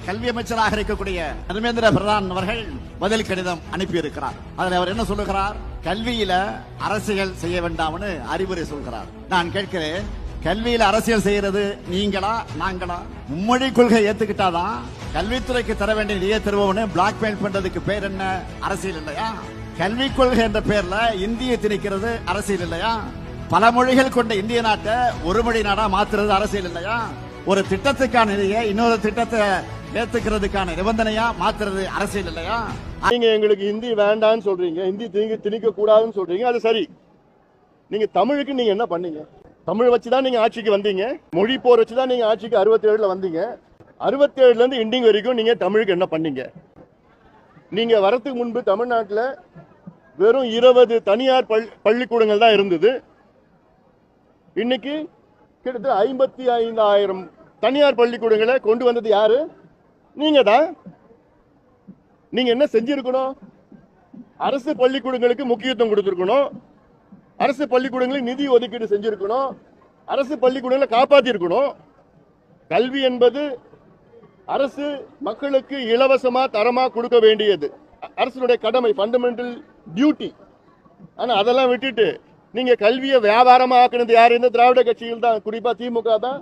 கல்வி அமைச்சராக இருக்கக்கூடிய தர்மேந்திர பிரதான் அவர்கள் பதில் கடிதம் அனுப்பியிருக்கிறார். அதில் அவர் என்ன சொல்லுகிறார்? கல்வியில அரசியல் செய்ய வேண்டாம்னு அறிவுரை சொல்கிறார். நான் கேட்கிறேன், கல்வியில அரசியல் செய்யறது நீங்களா நாங்களா? மும்மொழி கொள்கை ஏத்துக்கிட்டாதான் கல்வித்துறைக்கு தர வேண்டிய நிதியை தருவோம்னு பிளாக்மெயில் பண்றதுக்கு பேர் என்ன? அரசியல் இல்லையா? கல்விக் கொள்கை என்ற பேர்ல இந்தியை திணிக்கிறது அரசியல் இல்லையா? பல மொழிகள் கொண்ட இந்திய நாட்டை ஒரு மொழி நாடா மாத்துறது அரசியல் இல்லையா? ஒரு திட்டத்துக்கான நிதியை இன்னொரு திட்டத்தை ஏத்துக்கிறதுக்கான நிபந்தனையா மாத்துறது அரசியல் இல்லையா? நீங்க எங்களுக்கு ஹிந்தி வேண்டாம்னு சொல்றீங்க, ஹிந்தி திணிக்க கூடாதுன்னு சொல்றீங்க, அது சரி. நீங்க தமிழுக்கு நீங்க என்ன பண்ணீங்க? தமிழ் வச்சுதான் நீங்க ஆட்சிக்கு வந்தீங்க. மொழி போர் வச்சுதான் நீங்க ஆட்சிக்கு 67ல வந்தீங்க. 67ல இருந்து இண்டிங் வரைக்கும் நீங்க தமிழுக்கு என்ன பண்ணீங்க? நீங்க வரதுக்கு முன்பு தமிழ்நாட்டில் வெறும் 20 தனியார் பள்ளிக்கூடங்கள் தான் இருந்தது. இன்னைக்கு கிட்டத்தட்ட 55,000 தனியார் பள்ளிக்கூடங்களை கொண்டு வந்தது யாரு? நீங்க தான். நீங்க என்ன செஞ்சிருக்கணும்? அரசு பள்ளிக்கூடங்களுக்கு முக்கியத்துவம் கொடுத்திருக்கணும். அரசு பள்ளிக்கூடங்களுக்கு நிதி ஒதுக்கீடு செஞ்சிருக்கணும். அரசு பள்ளிக்கூடங்களை காப்பாத்தி இருக்கணும். கல்வி என்பது அரசு மக்களுக்கு இலவசமா தரமா கொடுக்க வேண்டியது அரசுடைய கடமை, ஃபண்டமெண்டல் டியூட்டி. ஆனா அதெல்லாம் விட்டுட்டு நீங்க கல்வியை வியாபாரமா ஆக்குனது யாரு? திராவிட கட்சிகள் தான், குறிப்பா திமுக தான்.